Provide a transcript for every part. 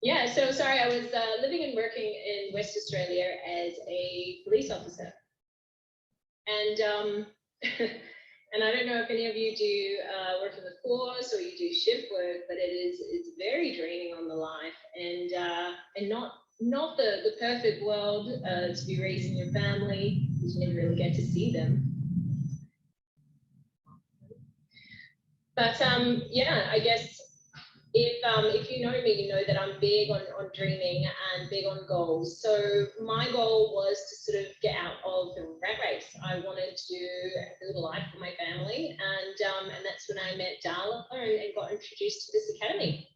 Yeah, so sorry, I was living and working in West Australia as a police officer. And and I don't know if any of you do work in the force or you do shift work, but it's very draining on the life, and not the perfect world to be raising your family, because you never really get to see them. But yeah, I guess if you know me, you know that I'm big on dreaming and big on goals. So my goal was to sort of get out of the rat race. I wanted to build a life for my family, and that's when I met Darla and got introduced to this academy.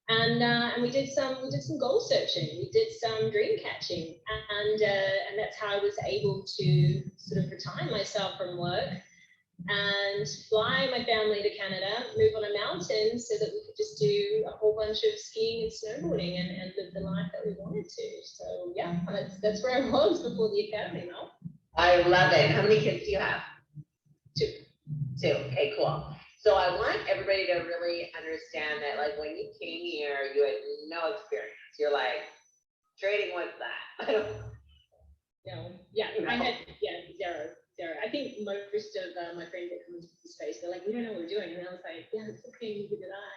And we did some goal searching, we did some dream catching, and that's how I was able to sort of retire myself from work and fly my family to Canada, move on a mountain so that we could just do a whole bunch of skiing and snowboarding and live the life that we wanted to. So yeah, that's where I was before the academy, Mel. I love it. How many kids do you have? Two. Okay, cool. So I want everybody to really understand that, like, when you came here, you had no experience. You're like, trading, what's that? No, yeah, I had zero. I think most of my friends that come into the space, they're like, we don't know what we're doing. And I was like, yeah, it's okay, neither did I.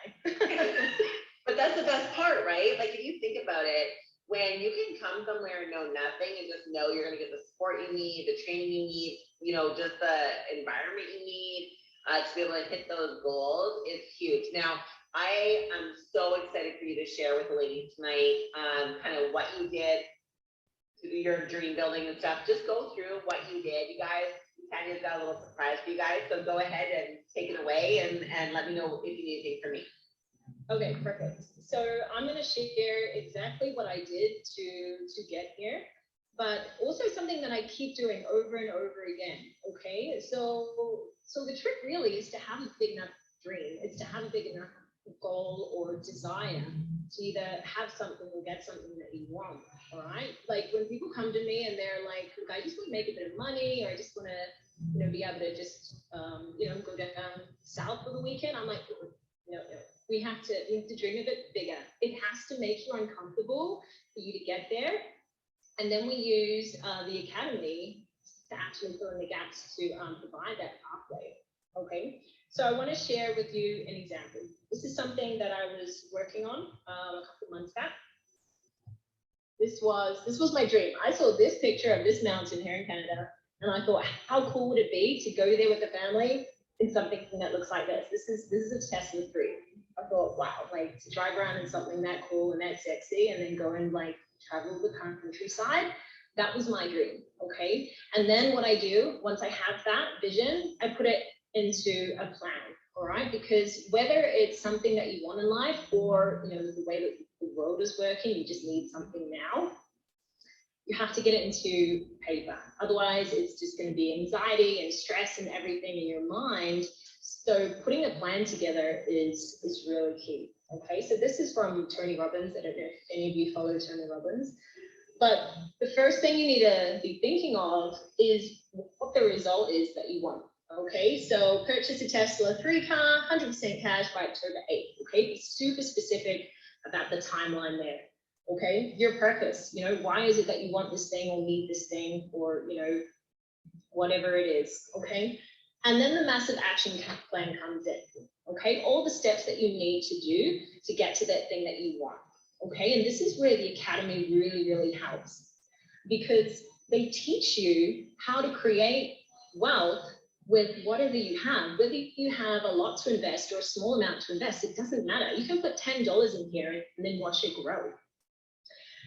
But that's the best part, right? Like, if you think about it, when you can come somewhere and know nothing and just know you're going to get the support you need, the training you need, you know, just the environment you need to be able to hit those goals is huge. Now, I am so excited for you to share with the ladies tonight kind of what you did, your dream building and stuff. Just go through what you did, you guys. Tanya's got a little surprise for you guys, so go ahead and take it away and let me know if you need anything from me. Okay, perfect. So I'm going to share exactly what I did to get here, but also something that I keep doing over and over again. Okay, so the trick really is to have a big enough dream. It's to have a big enough goal or desire to either have something or get something that you want. All right, like when people come to me and they're like, look, I just want to make a bit of money, or I just want to, you know, be able to just go down south for the weekend. I'm like, no, we have to dream a bit bigger. It has to make you uncomfortable for you to get there, and then we use the academy to actually fill in the gaps to provide that pathway. Okay, so I want to share with you an example. This is something that I was working on a couple months back. This was my dream. I saw this picture of this mountain here in Canada, and I thought, how cool would it be to go there with the family in something that looks like this? This is a Tesla 3. I thought, wow, like to drive around in something that cool and that sexy, and then go and like travel the countryside. That was my dream. Okay, and then what I do once I have that vision, I put it into a plan. All right, because whether it's something that you want in life, or the way that the world is working, you just need something now, you have to get it into paper. Otherwise, it's just going to be anxiety and stress and everything in your mind. So putting a plan together is really key. Okay, so this is from Tony Robbins. I don't know if any of you follow Tony Robbins, but the first thing you need to be thinking of is what the result is that you want. Okay, so purchase a Tesla 3 car, 100% cash by October 8th. Okay, be super specific about the timeline there. Okay, your purpose, why is it that you want this thing or need this thing, or whatever it is. Okay, and then the massive action plan comes in. Okay, all the steps that you need to do to get to that thing that you want. Okay, and this is where the academy really, really helps, because they teach you how to create wealth with whatever you have. Whether you have a lot to invest or a small amount to invest, it doesn't matter. You can put $10 in here and then watch it grow.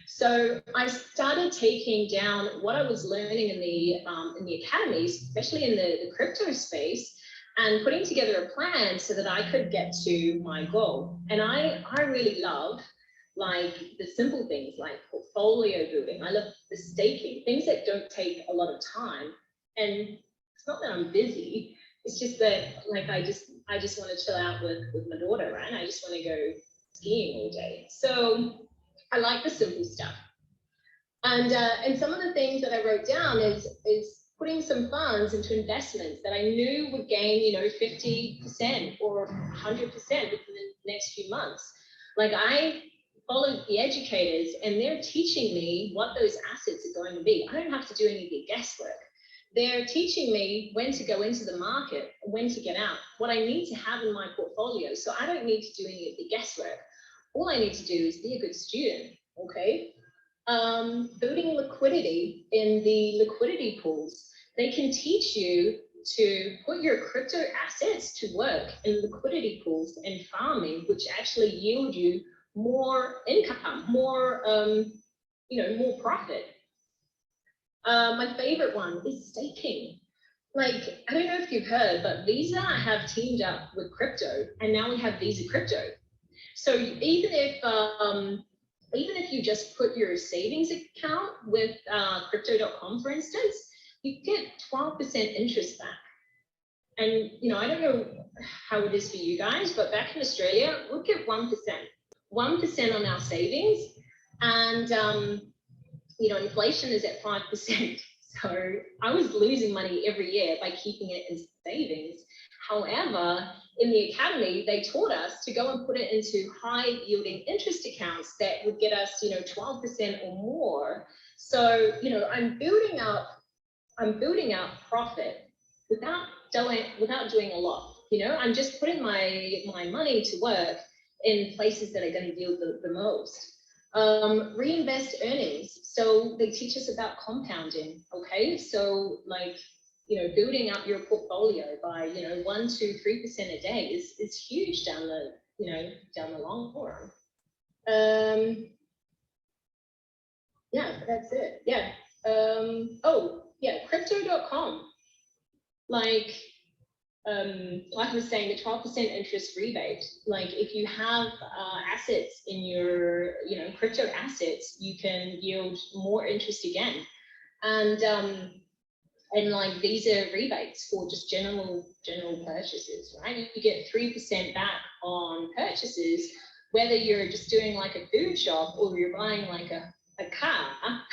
So I started taking down what I was learning in the academies, especially in the crypto space, and putting together a plan so that I could get to my goal. And I really love like the simple things like portfolio building. I love the staking, things that don't take a lot of time. And it's not that I'm busy, it's just that like I just want to chill out with my daughter, right? I just want to go skiing all day. So I like the simple stuff. And some of the things that I wrote down is putting some funds into investments that I knew would gain, 50% or 100% within the next few months. Like I followed the educators, and they're teaching me what those assets are going to be. I don't have to do any of the guesswork. They're teaching me when to go into the market, when to get out, what I need to have in my portfolio. So I don't need to do any of the guesswork. All I need to do is be a good student, okay? Building liquidity in the liquidity pools. They can teach you to put your crypto assets to work in liquidity pools and farming, which actually yield you more income, more, more profit. My favorite one is staking. Like, I don't know if you've heard, but Visa have teamed up with crypto, and now we have Visa Crypto. So even if you just put your savings account with crypto.com, for instance, you get 12% interest back. And, I don't know how it is for you guys, but back in Australia, we'll get 1%. 1% on our savings. And, inflation is at 5%. So I was losing money every year by keeping it in savings. However, in the academy, they taught us to go and put it into high yielding interest accounts that would get us, 12% or more. So, I'm building up profit without doing a lot. I'm just putting my money to work in places that are going to yield the most. Reinvest earnings. So they teach us about compounding. Okay, so building up your portfolio by 1%, 2%, 3% a day is huge down the long run. Yeah, that's it. Yeah. Crypto.com. Like I was saying, the 12% interest rebate. Like if you have assets in your crypto assets, you can yield more interest again. And like Visa rebates for just general purchases, right? You get 3% back on purchases, whether you're just doing like a food shop or you're buying like a car.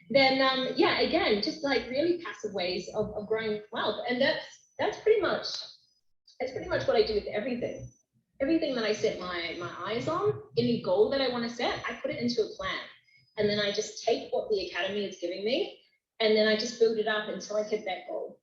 Then again, just like really passive ways of growing wealth. And that's pretty much what I do with everything. Everything that I set my eyes on, any goal that I want to set, I put it into a plan. And then I just take what the academy is giving me, and then I just build it up until I hit that goal.